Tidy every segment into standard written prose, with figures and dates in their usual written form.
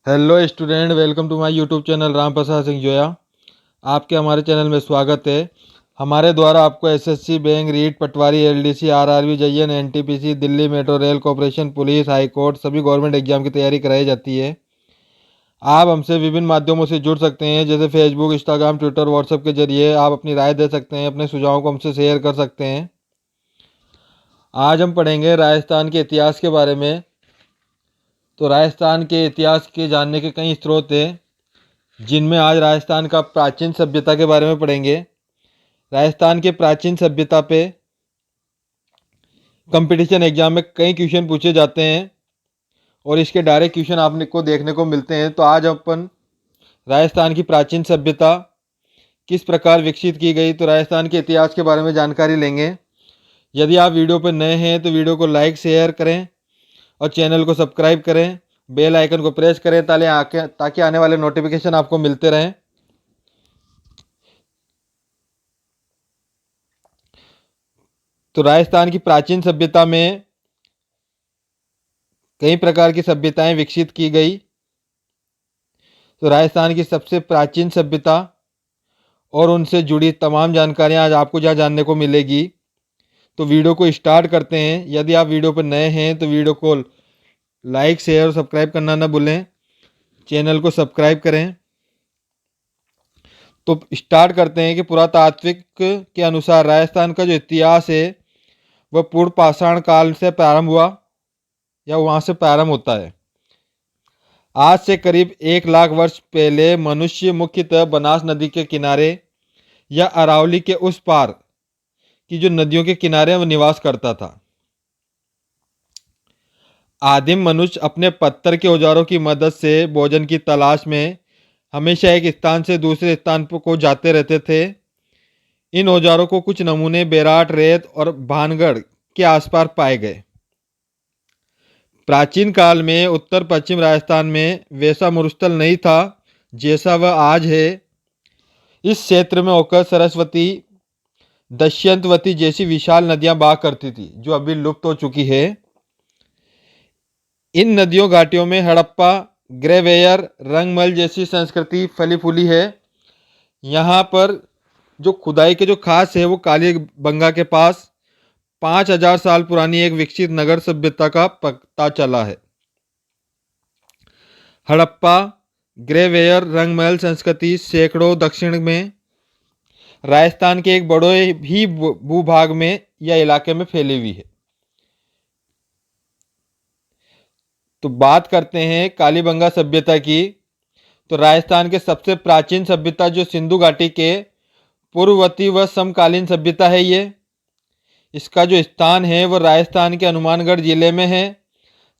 Hello student, welcome to my YouTube channel Ram Prasad Singh Joya. आपके हमारे चैनल में स्वागत है। हमारे द्वारा आपको SSC, bank, REET, patwari, LDC, RRB, JEN, NTPC, Delhi metro rail corporation, police, high court सभी गवर्नमेंट एग्जाम की तैयारी कराई जाती है। आप हमसे विभिन्न माध्यमों से जुड़ सकते हैं, जैसे फेसबुक, इंस्टाग्राम, ट्विटर, व्हाट्सएप के जरिए आप अपनी राय दे सकते हैं, अपने सुझावों को हमसे शेयर कर सकते हैं। आज हम पढ़ेंगे राजस्थान के इतिहास के बारे में। तो राजस्थान के इतिहास के जानने के कई स्रोत हैं, जिनमें आज राजस्थान का प्राचीन सभ्यता के बारे में पढ़ेंगे। राजस्थान के प्राचीन सभ्यता पे कंपटीशन एग्जाम में कई क्वेश्चन पूछे जाते हैं और इसके डायरेक्ट क्वेश्चन आपने को देखने को मिलते हैं। तो आज अपन राजस्थान की प्राचीन सभ्यता किस प्रकार विकसित की गई, तो राजस्थान के इतिहास के बारे में जानकारी लेंगे। यदि आप वीडियो पर नए हैं तो वीडियो को लाइक शेयर करें और चैनल को सब्सक्राइब करें, बेल आइकन को प्रेस करें ताकि आने वाले नोटिफिकेशन आपको मिलते रहें। तो राजस्थान की प्राचीन सभ्यता में कई प्रकार की सभ्यताएं विकसित की गई। तो राजस्थान की सबसे प्राचीन सभ्यता और उनसे जुड़ी तमाम जानकारियां आज आपको जहां जानने को मिलेगी। तो वीडियो को स्टार्ट करते हैं। यदि आप वीडियो पर नए हैं तो वीडियो को लाइक शेयर और सब्सक्राइब करना ना भूलें, चैनल को सब्सक्राइब करें। तो स्टार्ट करते हैं कि पुरातात्विक के अनुसार राजस्थान का जो इतिहास है वह पूर्व पाषाण काल से प्रारंभ हुआ या वहाँ से प्रारंभ होता है। आज से करीब 1 लाख वर्ष पहले मनुष्य मुख्यतः बनास नदी के किनारे या अरावली के उस पार की जो नदियों के किनारे में निवास करता था। आदिम मनुष्य अपने पत्थर के औजारों की मदद से भोजन की तलाश में हमेशा एक स्थान से दूसरे स्थान को जाते रहते थे। इन औजारों को कुछ नमूने बेराट, रेत और भानगढ़ के आसपास पाए गए। प्राचीन काल में उत्तर पश्चिम राजस्थान में वैसा मरुस्थल नहीं था जैसा वह आज है। इस क्षेत्र में होकर सरस्वती, दस्यंतवती जैसी विशाल नदियां बहा करती थी, जो अभी लुप्त हो चुकी है। इन नदियों घाटियों में हड़प्पा, ग्रेवेयर, रंगमल जैसी संस्कृति फली फूली है। यहाँ पर जो खुदाई के जो खास है वो कालीबंगा के पास 5000 साल पुरानी एक विकसित नगर सभ्यता का पता चला है। हड़प्पा, ग्रेवेयर, रंगमहल संस्कृति सैकड़ों दक्षिण में राजस्थान के एक बड़े ही भूभाग में या इलाके में फैली हुई है। तो बात करते हैं कालीबंगा सभ्यता की। तो राजस्थान के सबसे प्राचीन सभ्यता जो सिंधु घाटी के पूर्ववर्ती व समकालीन सभ्यता है, ये इसका जो स्थान है वो राजस्थान के हनुमानगढ़ जिले में है,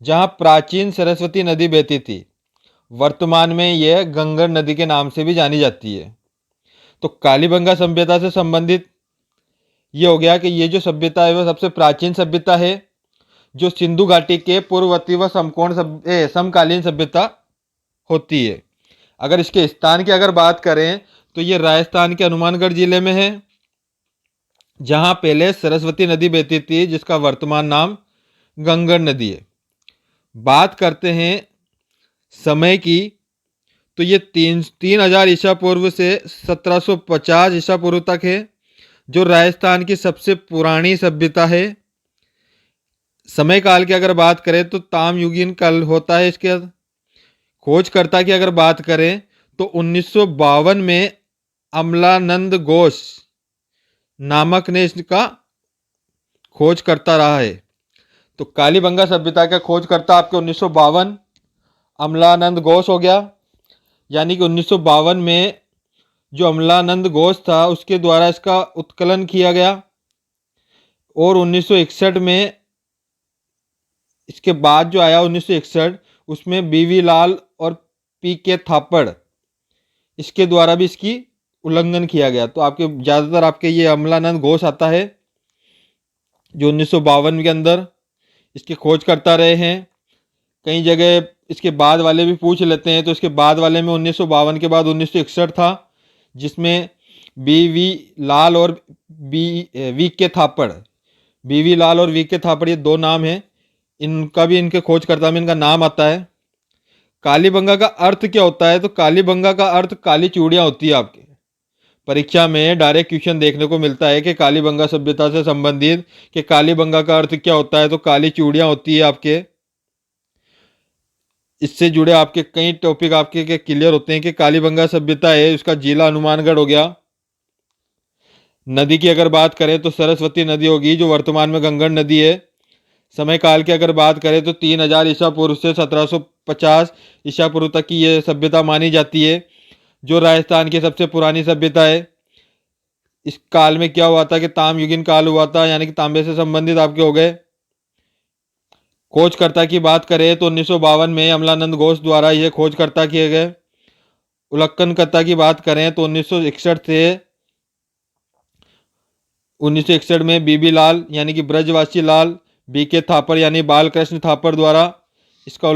जहाँ प्राचीन सरस्वती नदी बहती थी। वर्तमान में यह गंगर नदी के नाम से भी जानी जाती है। तो कालीबंगा सभ्यता से संबंधित ये हो गया कि ये जो सभ्यता है वह सबसे प्राचीन सभ्यता है, जो सिंधु घाटी के पूर्ववर्ती व समकालीन सभ्यता होती है। अगर इसके स्थान की अगर बात करें तो ये राजस्थान के हनुमानगढ़ जिले में है, जहां पहले सरस्वती नदी बहती थी, जिसका वर्तमान नाम गंगर नदी है। बात करते हैं समय की, तो ये 3000 ईसा पूर्व से 1750 ईसा पूर्व तक है, जो राजस्थान की सबसे पुरानी सभ्यता है। समय काल की अगर बात करें तो तामयुगीन काल होता है। इसके खोजकर्ता की अगर बात करें तो 1952 में अमलानंद घोष नामक ने इसका खोज करता रहा है। तो कालीबंगा सभ्यता का खोजकर्ता आपके 1952 अमलानंद घोष हो गया, यानी कि 1952 में जो अमलानंद घोष था उसके द्वारा इसका उत्कलन किया गया। और 1961 में इसके बाद जो आया 1961, उसमें बीवी लाल और पी के थापड़ इसके द्वारा भी इसकी उल्लंघन किया गया। तो आपके ज़्यादातर आपके ये अमलानंद घोष आता है, जो 1952 के अंदर इसकी खोज करता रहे हैं। कई जगह इसके बाद वाले भी पूछ लेते हैं, तो इसके बाद वाले में 1952 के बाद 1961 था, जिसमें बीवी लाल और वी के थापड़, बीवी लाल और वी के थापड़ ये दो नाम हैं, इनका भी इनके खोजकर्ता में इनका नाम आता है। कालीबंगा का अर्थ क्या होता है? तो कालीबंगा का अर्थ काली चूड़ियां होती है। आपके परीक्षा में डायरेक्ट क्वेश्चन देखने को मिलता है कि कालीबंगा सभ्यता से संबंधित कि कालीबंगा का अर्थ क्या होता है? तो काली चूड़ियां होती है आपके। इससे जुड़े आपके कई टॉपिक आपके के क्लियर होते हैं कि कालीबंगा सभ्यता है उसका जिला हनुमानगढ़ हो गया। नदी की अगर बात करें तो सरस्वती नदी होगी जो वर्तमान में गंगन नदी है। समय काल की अगर बात करें तो 3000 ईसा पूर्व से 1750 ईसा पूर्व तक की ये सभ्यता मानी जाती है, जो राजस्थान की सबसे पुरानी सभ्यता है। इस काल में क्या हुआ था कि ताम्रयुगीन काल हुआ था, यानी कि तांबे से संबंधित आपके हो गए। खोजकर्ता की बात करें तो 1952 में अमलानंद घोष द्वारा ये खोजकर्ता किए गए। उल्लेखनकर्ता की बात करें तो 1961 में बीबी लाल यानी कि ब्रजवासी लाल बीके थापर यानी बालकृष्ण थापर द्वारा इसका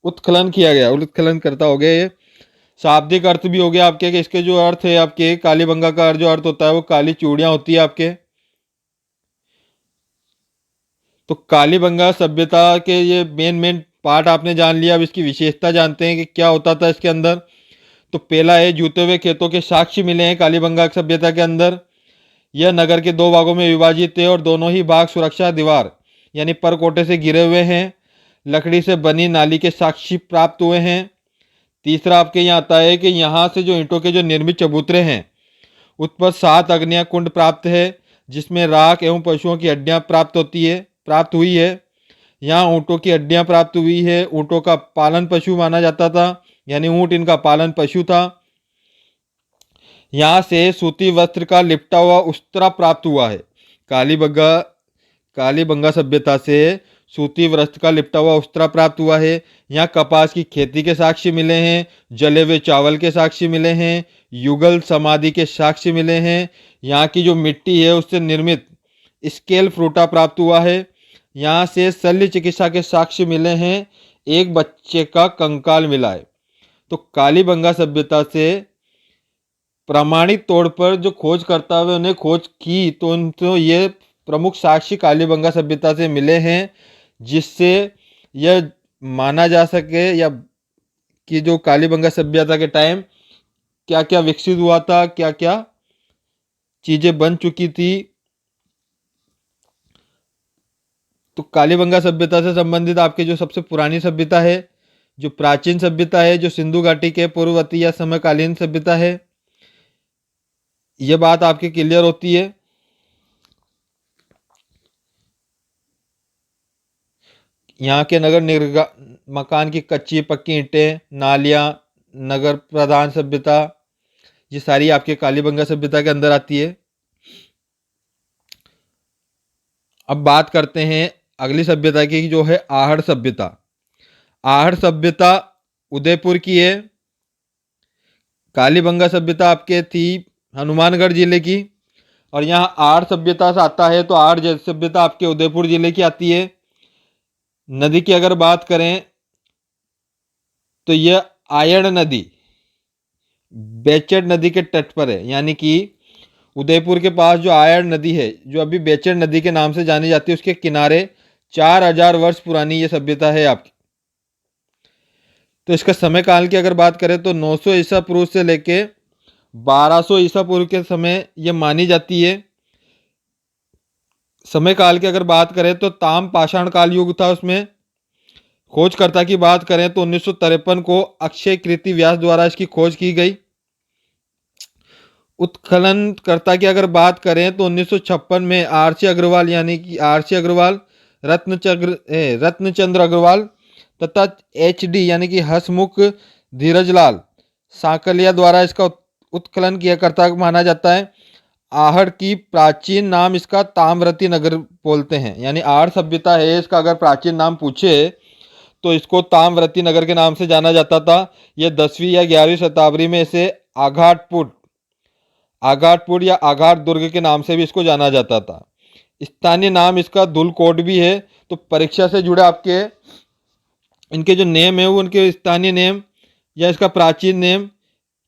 उत्खनन किया गया। उत्खनन करता हो गया ये। शाब्दिक अर्थ भी हो गया आपके कि इसके जो अर्थ है आपके कालीबंगा का जो अर्थ होता है वो काली चूड़ियां होती है आपके। तो कालीबंगा सभ्यता के ये मेन पार्ट आपने जान लिया। अब इसकी विशेषता जानते हैं कि क्या होता था इसके अंदर। तो पहला है जूते हुए खेतों के साक्ष्य मिले हैं कालीबंगा सभ्यता के अंदर। यह नगर के 2 भागों में विभाजित है और दोनों ही भाग सुरक्षा दीवार यानी परकोटे से घिरे हुए हैं। लकड़ी से बनी नाली के साक्ष्य प्राप्त हुए हैं। तीसरा आपके यहाँ आता है कि यहाँ से जो ईंटों के जो निर्मित चबूतरे हैं उस पर 7 अग्निया कुंड प्राप्त है, जिसमें राख एवं पशुओं की हड्डियाँ प्राप्त हुई है। यहाँ ऊँटों की हड्डियाँ प्राप्त हुई है। ऊँटों का पालन पशु माना जाता था, यानी ऊँट इनका पालन पशु था। यहाँ से सूती वस्त्र का लिपटा हुआ उस्तरा प्राप्त हुआ है। कालीबंगा सभ्यता से सूती वस्त्र का लिपटा हुआ उस्तरा प्राप्त हुआ है। यहाँ कपास की खेती के साक्ष्य मिले हैं। जले हुए चावल के साक्ष्य मिले हैं। युगल समाधि के साक्ष्य मिले हैं। यहाँ की जो मिट्टी है उससे निर्मित स्केल फ्रूटा प्राप्त हुआ है। यहाँ से शल्य चिकित्सा के साक्ष्य मिले हैं। एक बच्चे का कंकाल मिला है। तो कालीबंगा सभ्यता से प्रामाणिक तौर पर जो खोजकर्ता हुए उन्हें खोज की तो उनको ये प्रमुख साक्ष्य कालीबंगा सभ्यता से मिले हैं, जिससे यह माना जा सके या कि जो कालीबंगा सभ्यता के टाइम क्या क्या विकसित हुआ था, क्या क्या चीजें बन चुकी थी। तो कालीबंगा सभ्यता से संबंधित आपके जो सबसे पुरानी सभ्यता है, जो प्राचीन सभ्यता है, जो सिंधु घाटी के पूर्ववर्ती या समकालीन सभ्यता है, यह बात आपकी क्लियर होती है। यहाँ के मकान की कच्ची पक्की ईंटें, नालियाँ, नगर प्रधान सभ्यता, ये सारी आपके कालीबंगा सभ्यता के अंदर आती है। अब बात करते हैं अगली सभ्यता की, जो है आहड़ सभ्यता। आहड़ सभ्यता उदयपुर की है। कालीबंगा सभ्यता आपके थी हनुमानगढ़ जिले की। और यहाँ आहड़ सभ्यता से आता है तो आहड़ सभ्यता आपके उदयपुर जिले की आती है। नदी की अगर बात करें तो यह आयड़ नदी बेचड़ नदी के तट पर है, यानी कि उदयपुर के पास जो आयड़ नदी है जो अभी बेचड़ नदी के नाम से जानी जाती है, उसके किनारे 4000 वर्ष पुरानी ये सभ्यता है आपकी। तो इसका समय काल की अगर बात करें तो 900 ईसा पूर्व से लेके 1200 ईसा पूर्व के समय ये मानी जाती है। समय काल की अगर बात करें तो ताम पाषाण काल युग था उसमें। खोजकर्ता की बात करें तो 1953 को अक्षय कृति व्यास द्वारा इसकी खोज की गई। उत्खननकर्ता की अगर बात करें तो 1956 में आरसी अग्रवाल यानी कि आरसी अग्रवाल, रत्नचंद्र अग्रवाल तथा एचडी यानी कि हसमुख धीरजलाल साकलिया द्वारा इसका उत्खनन किया करता माना जाता है। आहड़ की प्राचीन नाम इसका ताम्रवती नगर बोलते हैं, यानी आहड़ सभ्यता है इसका अगर प्राचीन नाम पूछे तो इसको ताम्रवती नगर के नाम से जाना जाता था। यह 10वीं या 11वीं शताब्दी में इसे आघाटपुर या आघाट दुर्ग के नाम से भी इसको जाना जाता था। स्थानीय नाम इसका धुलकोट भी है। तो परीक्षा से जुड़े आपके इनके जो नेम है वो उनके स्थानीय नेम या इसका प्राचीन नेम,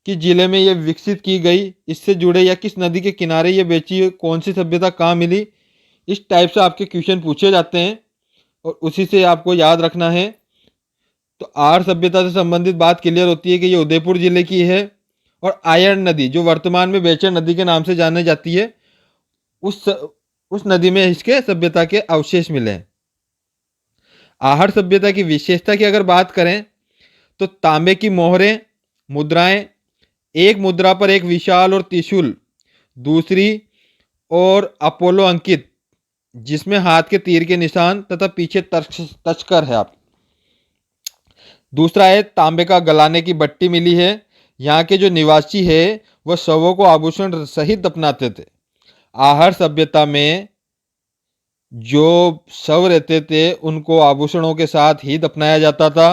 किस जिले में ये विकसित की गई, इससे जुड़े या किस नदी के किनारे ये बेची, कौन सी सभ्यता कहाँ मिली, इस टाइप से आपके क्वेश्चन पूछे जाते हैं और उसी से आपको याद रखना है। तो आर्य सभ्यता से संबंधित बात क्लियर होती है कि ये उदयपुर जिले की है। और आयरन नदी जो वर्तमान में बेचर नदी के नाम से जानी जाती है, उस उस नदी में इसके सभ्यता के अवशेष मिले हैं। आहड़ सभ्यता की विशेषता की अगर बात करें तो तांबे की मोहरें, मुद्राएं, एक मुद्रा पर एक विशाल और त्रिशूल, दूसरी और अपोलो अंकित जिसमें हाथ के तीर के निशान तथा पीछे तस्कर है। आप दूसरा है तांबे का गलाने की बट्टी मिली है। यहाँ के जो निवासी है वह शवों को आभूषण सहित दफनाते थे। आहड़ सभ्यता में जो शव रहते थे उनको आभूषणों के साथ ही दफनाया जाता था।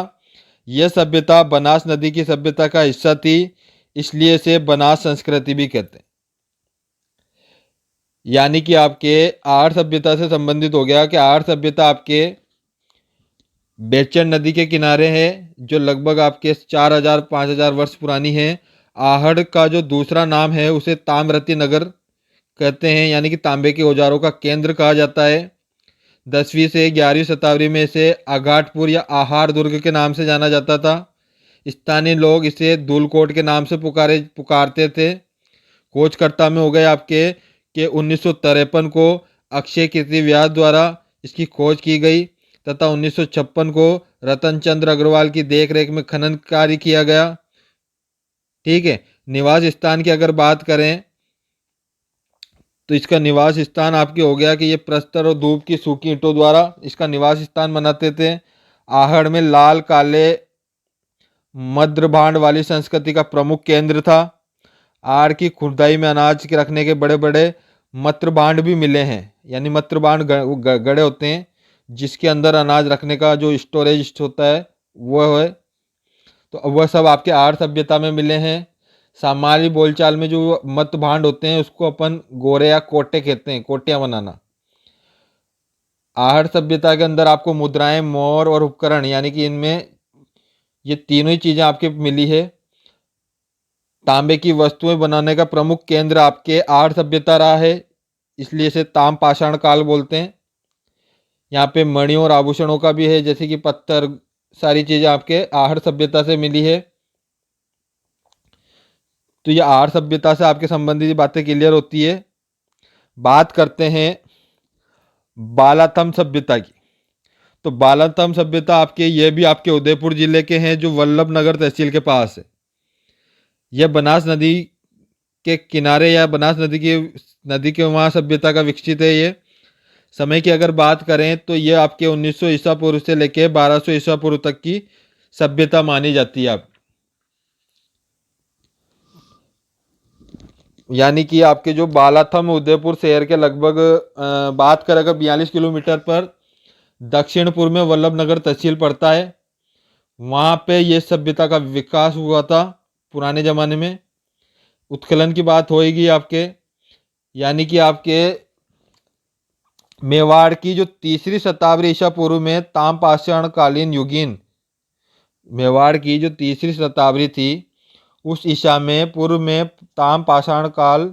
यह सभ्यता बनास नदी की सभ्यता का हिस्सा थी, इसलिए इसे बनास संस्कृति भी कहते हैं। यानी कि आपके आहड़ सभ्यता से संबंधित हो गया कि आहड़ सभ्यता आपके बेचर नदी के किनारे है, जो लगभग आपके 4000-5000 वर्ष पुरानी है। आहड़ का जो दूसरा नाम है उसे ताम्रती नगर कहते हैं, यानी कि तांबे के औजारों का केंद्र कहा जाता है। 10वीं से 11वीं शताब्दी में इसे आघाटपुर या आहार दुर्ग के नाम से जाना जाता था। स्थानीय लोग इसे धूलकोट के नाम से पुकारते थे। खोजकर्ता में हो गए आपके कि 1953 को अक्षय कीर्ति व्यास द्वारा इसकी खोज की गई तथा 1956 को रतन चंद्र अग्रवाल की देखरेख में खनन कार्य किया गया। ठीक है। निवास स्थान की अगर बात करें तो इसका निवास स्थान आपके हो गया कि ये प्रस्तर और धूप की सूखी ईंटों द्वारा इसका निवास स्थान बनाते थे। आहड़ में लाल काले मद्रभांड वाली संस्कृति का प्रमुख केंद्र था। आड़ की खुदाई में अनाज के रखने के बड़े बड़े मत्रभांड भी मिले हैं, यानी मत्रभांड गड़े होते हैं जिसके अंदर अनाज रखने का जो स्टोरेज होता है वो है। तो वह सब आपके आर्य सभ्यता में मिले हैं। सामान्य बोलचाल में जो मत भांड होते हैं उसको अपन गोरे या कोटे कहते हैं, कोटियां बनाना। आहड़ सभ्यता के अंदर आपको मुद्राएं, मोहर और उपकरण, यानी कि इनमें ये तीनों ही चीजें आपके मिली है। तांबे की वस्तुएं बनाने का प्रमुख केंद्र आपके आहड़ सभ्यता रहा है, इसलिए इसे ताम पाषाण काल बोलते हैं। यहाँ पे मणियों और आभूषणों का भी है, जैसे कि पत्थर, सारी चीजें आपके आहड़ सभ्यता से मिली है। तो ये आहड़ सभ्यता से आपके संबंधित बातें क्लियर होती है। बात करते हैं बालाथम सभ्यता की। तो बालाथम सभ्यता आपके ये भी आपके उदयपुर जिले के हैं, जो वल्लभ नगर तहसील के पास है। यह बनास नदी के किनारे या बनास नदी के वहाँ सभ्यता का विकसित है। ये समय की अगर बात करें तो ये आपके 1900 ईसा पूर्व से लेके 1200 ईसा पूर्व तक की सभ्यता मानी जाती है। आप यानी कि आपके जो बालाथम उदयपुर शहर के लगभग बात करें अगर 42 किलोमीटर पर दक्षिण पूर्व में वल्लभ नगर तहसील पड़ता है, वहाँ पे ये सभ्यता का विकास हुआ था पुराने ज़माने में। उत्खनन की बात होएगी आपके, यानी कि आपके मेवाड़ की जो 3री शताब्दी ईसा पूर्व में ताम्रपाषाण कालीन युगीन, मेवाड़ की जो 3री शताब्दी थी उस ईसा में पूर्व में ताम्रपाषाण काल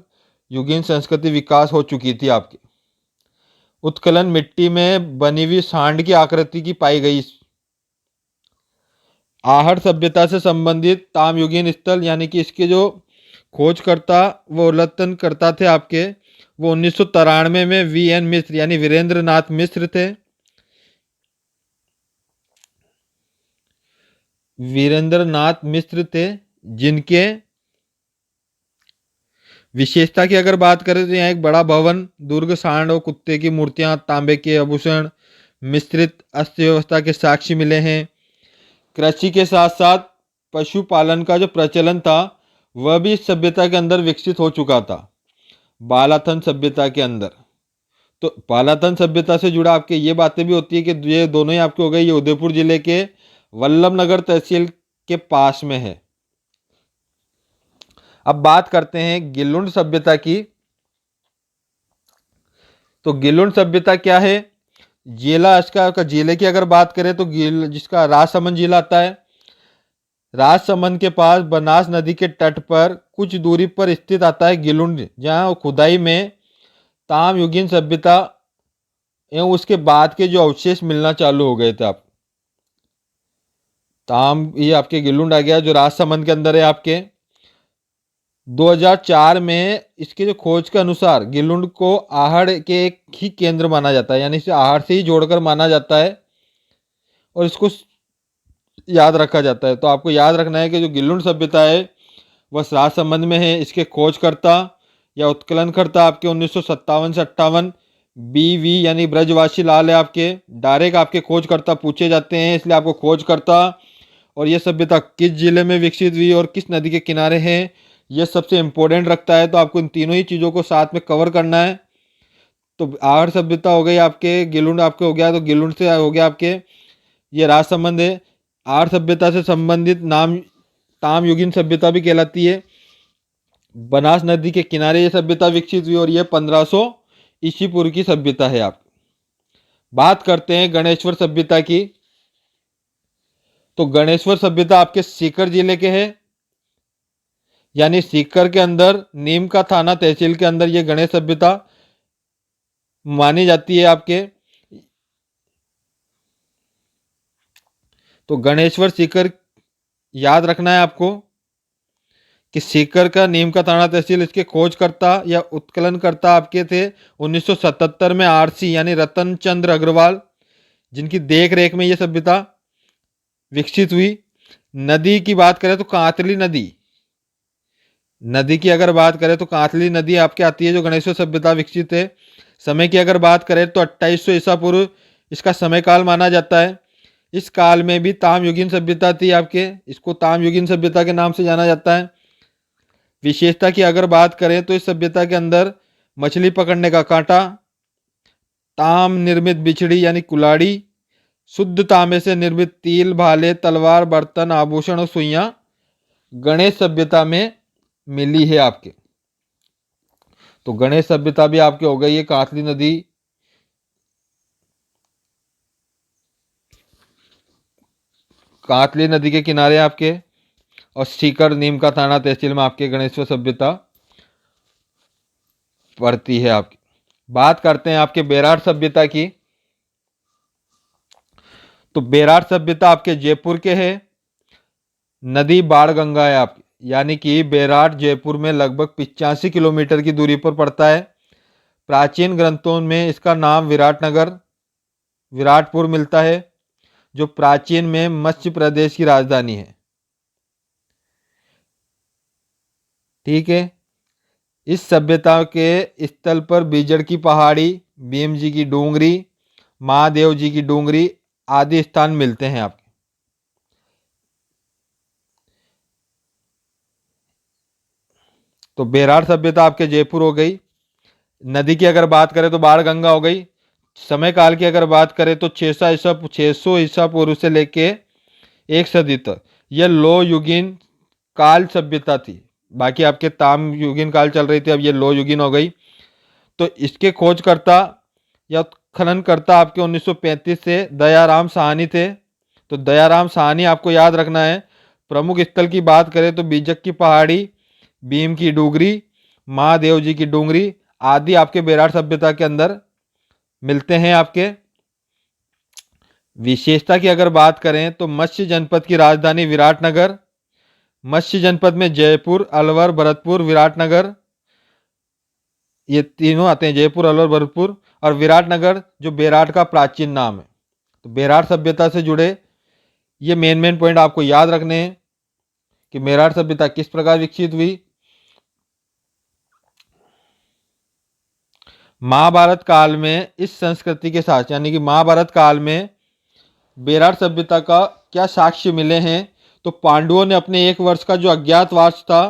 युगीन संस्कृति विकास हो चुकी थी। आपकी उत्खनन मिट्टी में बनी हुई सांड की आकृति की पाई गई। आहड़ सभ्यता से संबंधित ताम्रयुगीन स्थल, यानी कि इसके जो खोजकर्ता व उल्लेखन करता थे आपके, वो 1993 में वीएन मिश्र यानी वीरेंद्र नाथ मिश्र थे। वीरेंद्र नाथ मिश्र थे, जिनके विशेषता की अगर बात करें तो यहाँ एक बड़ा भवन, दुर्ग, सांड और कुत्ते की मूर्तियां, तांबे के आभूषण, मिश्रित अर्थव्यवस्था के साक्ष्य मिले हैं। कृषि के साथ साथ पशुपालन का जो प्रचलन था वह भी इस सभ्यता के अंदर विकसित हो चुका था, बालाथन सभ्यता के अंदर। तो बालाथन सभ्यता से जुड़ा आपके ये बातें भी होती है कि ये दोनों ही आपके हो गए, ये उदयपुर जिले के वल्लभ नगर तहसील के पास में है। अब बात करते हैं गिलुंड सभ्यता की। तो गिलुंड सभ्यता क्या है? जिला इसका जिले की अगर बात करें तो जिसका राजसमंद जिला आता है, राजसमंद के पास बनास नदी के तट पर कुछ दूरी पर स्थित आता है गिलुंड, जहां खुदाई में ताम्रयुगीन सभ्यता एवं उसके बाद के जो अवशेष मिलना चालू हो गए थे। आप ये आपके गिलुंड आ गया जो राजसमंद के अंदर है आपके। 2004 में इसके जो खोज के अनुसार गिलुंड को आहड़ के एक ही केंद्र माना जाता है, यानी इसे आहड़ से ही जोड़कर माना जाता है और इसको याद रखा जाता है। तो आपको याद रखना है कि जो गिलुंड सभ्यता है वह राजसमंद में है। इसके खोजकर्ता या उत्खननकर्ता आपके 1957 से 58 BV यानी ब्रजवासी लाल है आपके। डायरेक्ट आपके खोजकर्ता पूछे जाते हैं, इसलिए आपको खोजकर्ता और यह सभ्यता किस जिले में विकसित हुई और किस नदी के किनारे है यह सबसे इम्पोर्टेंट रखता है। तो आपको इन तीनों ही चीज़ों को साथ में कवर करना है। तो आहड़ सभ्यता हो गई आपके, गिलुंड आपके हो गया, तो गिलुंड से हो गया आपके ये राजसमंद है। आहड़ सभ्यता से संबंधित नाम तामयुगीन सभ्यता भी कहलाती है। बनास नदी के किनारे ये सभ्यता विकसित हुई और यह 1500 ईस्वी पूर्व की सभ्यता है। आप बात करते हैं गणेश्वर सभ्यता की। तो गणेश्वर सभ्यता आपके सीकर जिले के है, यानी सीकर के अंदर नीम का थाना तहसील के अंदर ये गणेश सभ्यता मानी जाती है आपके। तो गणेश्वर सीकर याद रखना है आपको कि सीकर का नीम का थाना तहसील, इसके खोजकर्ता या उत्खननकर्ता आपके थे 1977 में RC यानी रतन चंद्र अग्रवाल, जिनकी देख रेख में यह सभ्यता विकसित हुई। नदी की बात करें तो कांतली नदी की अगर बात करें तो कांतली नदी आपके आती है जो गणेश्वर सभ्यता विकसित है। समय की अगर बात करें तो 2800 ईसा पूर्व इसका समय काल माना जाता है। इस काल में भी तामयुगीन सभ्यता थी आपके, इसको तामयुगीन सभ्यता के नाम से जाना जाता है। विशेषता की अगर बात करें तो इस सभ्यता के अंदर मछली पकड़ने का कांटा, ताम निर्मित बिछड़ी यानी कुलाड़ी, शुद्ध तांबे से निर्मित तिल, भाले, तलवार, बर्तन, आभूषण और सुइयां गणेश सभ्यता में मिली है आपके। तो गणेश सभ्यता भी आपके हो गई है कांतली नदी, कांतली नदी के किनारे आपके, और सीकर नीम का थाना तहसील में आपके गणेश्वर सभ्यता पड़ती है आपकी। बात करते हैं आपके बेरार सभ्यता की। तो बेरार सभ्यता आपके जयपुर के है। नदी बाणगंगा है आपकी, यानी कि बेरार जयपुर में लगभग 85 किलोमीटर की दूरी पर पड़ता है। प्राचीन ग्रंथों में इसका नाम विराटपुर मिलता है, जो प्राचीन में मत्स्य प्रदेश की राजधानी है। ठीक है। इस सभ्यता के स्थल पर बीजड़ की पहाड़ी, भीम जी की डूंगरी, महादेव जी की डूंगरी आदि स्थान मिलते हैं आपके। तो बेरार सभ्यता आपके जयपुर हो गई। नदी की अगर बात करें तो बाणगंगा हो गई। समय काल की अगर बात करें तो 600 ईसा पूर्व से लेके 1 सदी तक यह लो युगीन काल सभ्यता थी। बाकी आपके ताम युगीन काल चल रही थी, अब ये लो युगीन हो गई। तो इसके खोजकर्ता या खननकर्ता आपके 1935 से दयाराम साहनी थे। तो दयाराम साहनी आपको याद रखना है। प्रमुख स्थल की बात करें तो बीजक की पहाड़ी, भीम की डूंगरी, महादेव जी की डूंगरी आदि आपके बेरार सभ्यता के अंदर मिलते हैं आपके। विशेषता की अगर बात करें तो मत्स्य जनपद की राजधानी विराटनगर, मत्स्य जनपद में जयपुर, अलवर, भरतपुर, विराटनगर ये तीनों आते हैं, जयपुर, अलवर, भरतपुर और विराटनगर जो बेराट का प्राचीन नाम है। तो बेराट सभ्यता से जुड़े ये मेन पॉइंट आपको याद रखने हैं कि बेराट सभ्यता किस प्रकार विकसित हुई। महाभारत काल में इस संस्कृति के साथ, यानी कि महाभारत काल में बेराट सभ्यता का क्या साक्ष्य मिले हैं। तो पांडवों ने अपने 1 वर्ष का जो अज्ञातवास था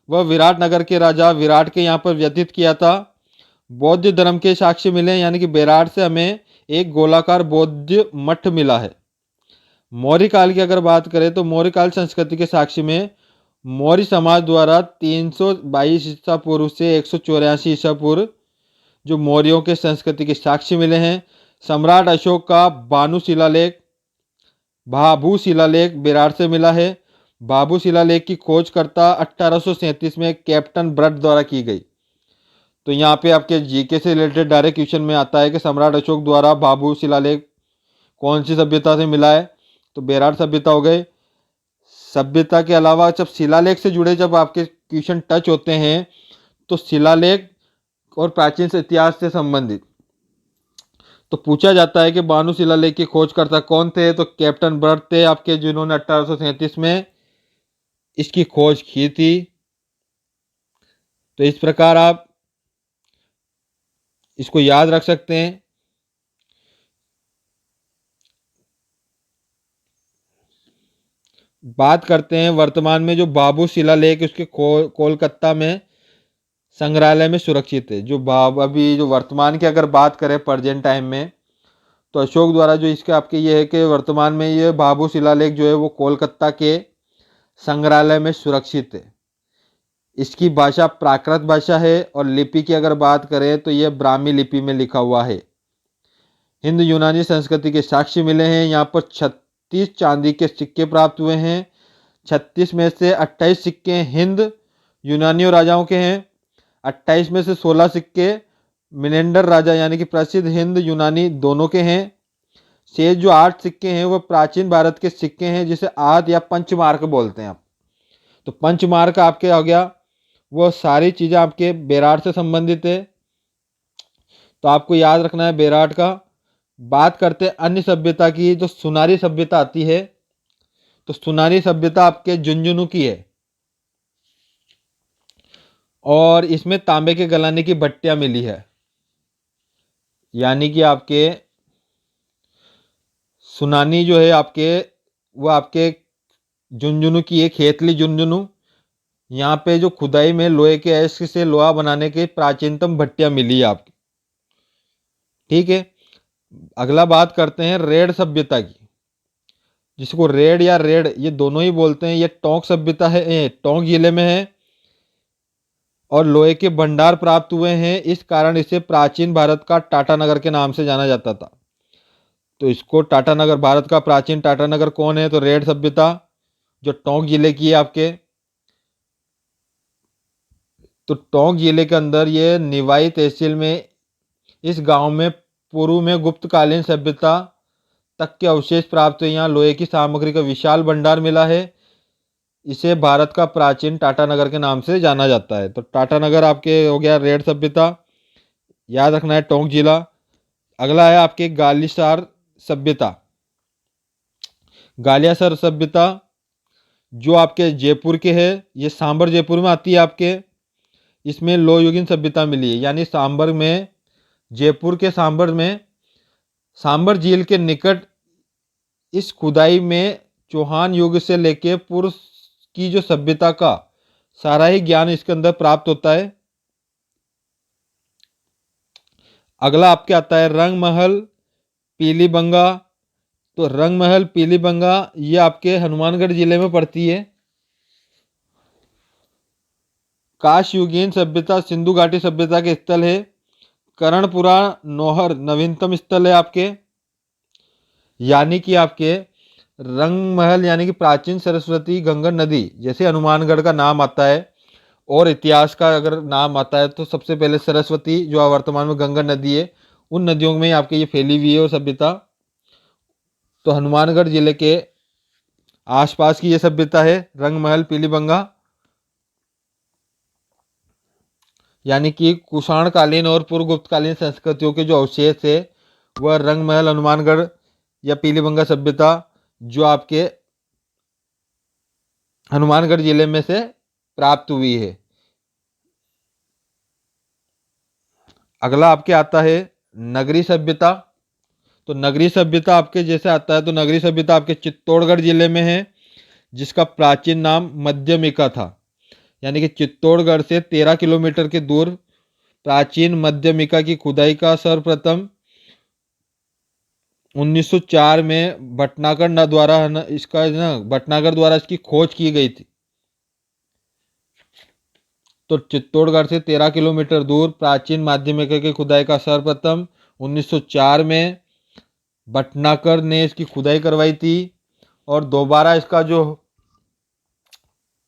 वह विराटनगर के राजा विराट के यहाँ पर व्यतीत किया था। बौद्ध धर्म के साक्ष्य मिले, यानी कि बेराट से हमें एक गोलाकार बौद्ध मठ मिला है। मौर्य काल की अगर बात करें तो मौर्य काल संस्कृति के साक्ष्य में मौर्य समाज द्वारा 322 ईसा पूर्व से 184 ईसा पूर्व जो मौर्यों के संस्कृति के साक्ष्य मिले हैं। सम्राट अशोक का भाभू शिलालेख बेरार से मिला है। भाभू शिलालेख की खोजकर्ता 1837 में कैप्टन ब्रड द्वारा की गई। तो यहाँ पे आपके जीके से रिलेटेड डायरेक्ट क्वेश्चन में आता है कि सम्राट अशोक द्वारा भाभू शिलालेख कौन सी सभ्यता से मिला है। तो बेरार सभ्यता हो गए। सभ्यता के अलावा जब शिलालेख से जुड़े जब आपके क्वेश्चन टच होते हैं तो शिलालेख और प्राचीन इतिहास से संबंधित तो पूछा जाता है कि बानु शिलालेख की खोजकर्ता कौन थे। तो कैप्टन बर्ड थे आपके, जिन्होंने 1837 में इसकी खोज की थी। तो इस प्रकार आप इसको याद रख सकते हैं। बात करते हैं वर्तमान में जो बाबू शिलालेख उसके कोलकाता में संग्रहालय में सुरक्षित है। जो अभी जो वर्तमान की अगर बात करें प्रेजेंट टाइम में, तो अशोक द्वारा जो इसके आपके ये है कि वर्तमान में ये बाबू शिलालेख जो है वो कोलकाता के संग्रहालय में सुरक्षित है। इसकी भाषा प्राकृत भाषा है और लिपि की अगर बात करें तो ये ब्राह्मी लिपि में लिखा हुआ है। हिंद यूनानी संस्कृति के साक्ष्य मिले हैं। यहाँ पर 36 चांदी के सिक्के प्राप्त हुए हैं। 36 में से 28 सिक्के हिंद यूनानियों राजाओं के हैं। 28 में से 16 सिक्के मिनेंडर राजा यानी कि प्रसिद्ध हिंद यूनानी दोनों के हैं। शेष जो 8 सिक्के हैं वो प्राचीन भारत के सिक्के हैं, जिसे आद या पंचमार्क बोलते हैं आप। तो पंचमार्क आपके हो गया, वो सारी चीज़ें आपके बेराट से संबंधित है, तो आपको याद रखना है बेराट का। बात करते हैं अन्य सभ्यता की, जो सुनारी सभ्यता आती है, तो सुनारी सभ्यता आपके झुंझुनू की है और इसमें तांबे के गलाने की भट्टियां मिली है। यानी कि आपके सुनानी जो है आपके वो आपके झुंझुनू की है, खेतली झुंझुनू। यहाँ पे जो खुदाई में लोहे के ऐश से लोहा बनाने की प्राचीनतम भट्टियां मिली है आपकी। ठीक है, अगला बात करते हैं रेड सभ्यता की, जिसको रेड या रेड ये दोनों ही बोलते हैं। ये टोंक सभ्यता है, टोंक जिले में है और लोहे के भंडार प्राप्त हुए हैं। इस कारण इसे प्राचीन भारत का टाटानगर के नाम से जाना जाता था। तो इसको टाटानगर, भारत का प्राचीन टाटानगर कौन है? तो रेड सभ्यता जो टोंक जिले की है आपके। तो टोंक जिले के अंदर ये निवाई तहसील में इस गांव में पूर्व में गुप्तकालीन सभ्यता तक के अवशेष प्राप्त हुए। यहाँ लोहे की सामग्री का विशाल भंडार मिला है। इसे भारत का प्राचीन टाटानगर के नाम से जाना जाता है। तो टाटानगर आपके हो गया रेड सभ्यता, याद रखना है टोंक जिला। अगला है आपके गालीसार सभ्यता। गालियासर सभ्यता जो आपके जयपुर के है, ये सांबर जयपुर में आती है आपके। इसमें लोहयुगीन सभ्यता मिली है, यानी सांबर में, जयपुर के सांबर में, सांबर झील के निकट इस खुदाई में चौहान युग से लेके पूर्व की जो सभ्यता का सारा ही ज्ञान इसके अंदर प्राप्त होता है। अगला आपके आता है रंगमहल पीलीबंगा। तो रंगमहल पीलीबंगा ये आपके हनुमानगढ़ जिले में पड़ती है। काशयुगीन सभ्यता सिंधु घाटी सभ्यता के स्थल है। करणपुरा नौहर नवीनतम स्थल है आपके। यानी कि आपके रंगमहल यानी कि प्राचीन सरस्वती गंगा नदी, जैसे हनुमानगढ़ का नाम आता है और इतिहास का अगर नाम आता है तो सबसे पहले सरस्वती जो वर्तमान में गंगा नदी है, उन नदियों में आपके ये फैली हुई है वो सभ्यता। तो हनुमानगढ़ जिले के आसपास की ये सभ्यता है रंगमहल पीलीबंगा। यानी कि कुषाणकालीन और पूर्व गुप्तकालीन संस्कृतियों के जो अवशेष है वह रंगमहल, हनुमानगढ़ या पीलीबंगा सभ्यता जो आपके हनुमानगढ़ जिले में से प्राप्त हुई है। अगला आपके आता है नगरी सभ्यता। तो नगरी सभ्यता आपके जैसे आता है, तो नगरी सभ्यता आपके चित्तौड़गढ़ जिले में है, जिसका प्राचीन नाम मध्यमिका था। यानी कि चित्तौड़गढ़ से 13 किलोमीटर के दूर प्राचीन मध्यमिका की खुदाई का सर्वप्रथम 1904 में भटनागर द्वारा भटनागर द्वारा इसकी खोज की गई थी। तो चित्तौड़गढ़ से 13 किलोमीटर दूर प्राचीन माध्यमिका की खुदाई का सर्वप्रथम 1904 में भटनागर ने इसकी खुदाई करवाई थी और दोबारा इसका जो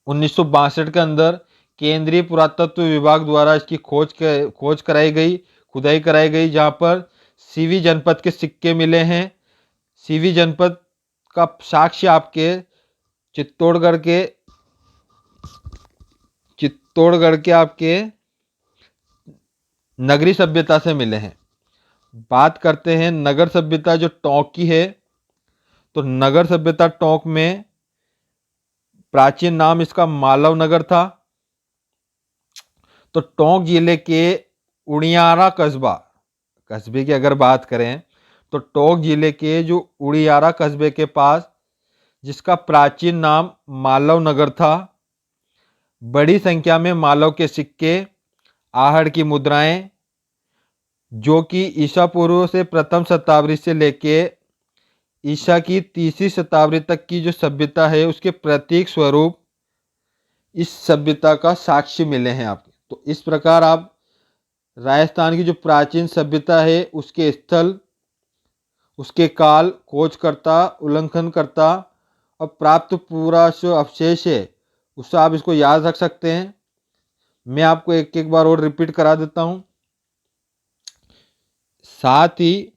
1962 के अंदर केंद्रीय पुरातत्व विभाग द्वारा इसकी खोज कराई गई, खुदाई कराई गई, जहां पर सीवी जनपद के सिक्के मिले हैं। सीवी जनपद का साक्ष्य आपके चित्तौड़गढ़ के आपके नगरी सभ्यता से मिले हैं। बात करते हैं नगर सभ्यता जो टोंक की है, तो नगर सभ्यता टोंक में प्राचीन नाम इसका मालव नगर था। तो टोंक जिले के उड़ियारा कस्बे की अगर बात करें तो टोंक जिले के जो उड़ियारा कस्बे के पास, जिसका प्राचीन नाम मालव नगर था, बड़ी संख्या में मालव के सिक्के, आहड़ की मुद्राएं, जो कि ईसा पूर्व से प्रथम शताब्दी से लेके ईसा की तीसरी शताब्दी तक की जो सभ्यता है उसके प्रतीक स्वरूप इस सभ्यता का साक्ष्य मिले हैं आपको। तो इस प्रकार आप राजस्थान की जो प्राचीन सभ्यता है उसके स्थल, उसके काल, खोजकर्ता, उल्लेखनकर्ता और प्राप्त पूरा जो अवशेष है उससे आप इसको याद रख सकते हैं। मैं आपको एक एक बार और रिपीट करा देता हूँ। साथ ही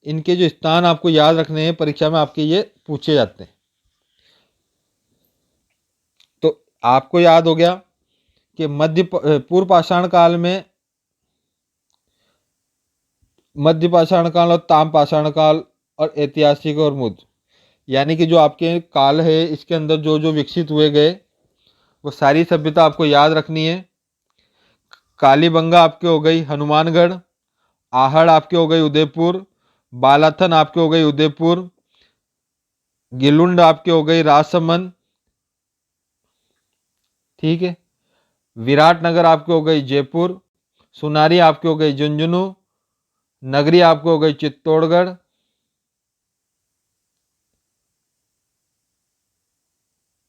इनके जो स्थान आपको याद रखने हैं, परीक्षा में आपके ये पूछे जाते हैं। तो आपको याद हो गया कि पूर्व पाषाण काल में मध्य पाषाण काल और ताम पाषाण काल और ऐतिहासिक और मुद्ध, यानी कि जो आपके काल है इसके अंदर जो जो विकसित हुए गए वो सारी सभ्यता आपको याद रखनी है। कालीबंगा आपके हो गई हनुमानगढ़, आहड़ आपके हो गई उदयपुर, बालाथन आपके हो गई उदयपुर, गिलुंड आपके हो गई राजसमंद, ठीक है, विराटनगर आपके हो गई जयपुर, सुनारी आपके हो गई झुंझुनू, नगरी आपको हो गई चित्तौड़गढ़,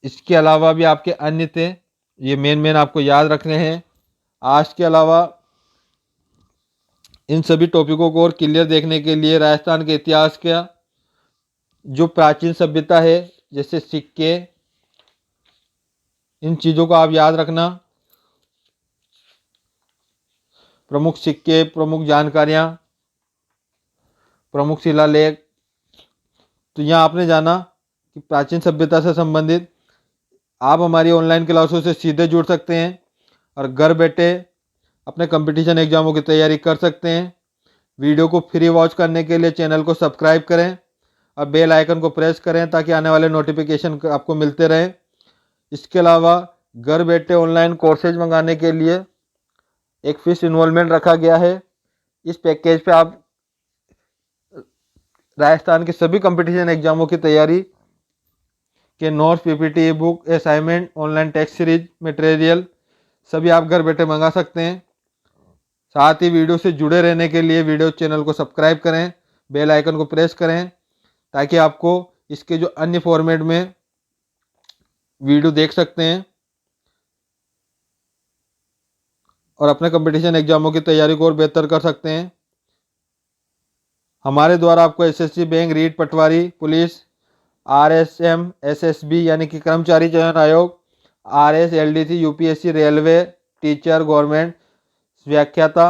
इसके अलावा भी आपके अन्य थे, ये मेन आपको याद रखने हैं। आज के अलावा इन सभी टॉपिकों को और क्लियर देखने के लिए राजस्थान के इतिहास का जो प्राचीन सभ्यता है, जैसे सिक्के, इन चीज़ों को आप याद रखना। प्रमुख सिक्के, प्रमुख जानकारियाँ, प्रमुख शिलालेख। तो यहाँ आपने जाना कि प्राचीन सभ्यता से संबंधित आप हमारी ऑनलाइन क्लासों से सीधे जुड़ सकते हैं और घर बैठे अपने कंपटीशन एग्जामों की तैयारी कर सकते हैं। वीडियो को फ्री वॉच करने के लिए चैनल को सब्सक्राइब करें और बेल आइकन को प्रेस करें ताकि आने वाले नोटिफिकेशन आपको मिलते रहें। इसके अलावा घर बैठे ऑनलाइन कोर्सेज मंगाने के लिए एक फिक्स इन्वॉल्वमेंट रखा गया है। इस पैकेज पे आप राजस्थान के सभी कंपटीशन एग्जामों की तैयारी के notes, PPT, book, assignment, online text series material सभी आप घर बैठे मंगा सकते हैं। साथ ही वीडियो से जुड़े रहने के लिए वीडियो चैनल को सब्सक्राइब करें, बेल आइकन को प्रेस करें ताकि आपको इसके जो अन्य फॉर्मेट में वीडियो देख सकते हैं और अपने कंपटीशन एग्जामों की तैयारी को और बेहतर कर सकते हैं। हमारे द्वारा आपको एसएससी, बैंक, रीट, पटवारी, पुलिस, आरएसएम, एसएसबी यानी कि कर्मचारी चयन आयोग, RS, LDC, UPSC, railway, teacher, government व्याख्याता,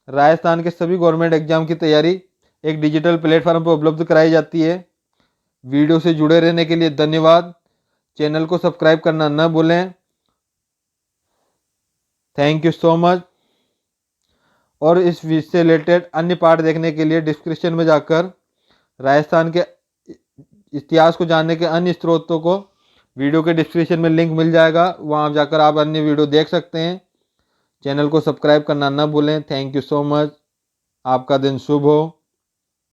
राजस्थान के सभी गवर्नमेंट एग्जाम की तैयारी एक डिजिटल प्लेटफॉर्म पर उपलब्ध कराई जाती है। वीडियो से जुड़े रहने के लिए धन्यवाद। चैनल को सब्सक्राइब करना न भूलें। Thank you so much. और इस विषय से रिलेटेड अन्य पार्ट देखने के लिए डिस्क्रिप्शन में जाकर राजस्थान के इतिहास को जानने के अन्य स्रोतों को वीडियो के डिस्क्रिप्शन में लिंक मिल जाएगा, वहाँ जाकर आप अन्य वीडियो देख सकते हैं। चैनल को सब्सक्राइब करना न भूलें। Thank you so much. आपका दिन शुभ हो।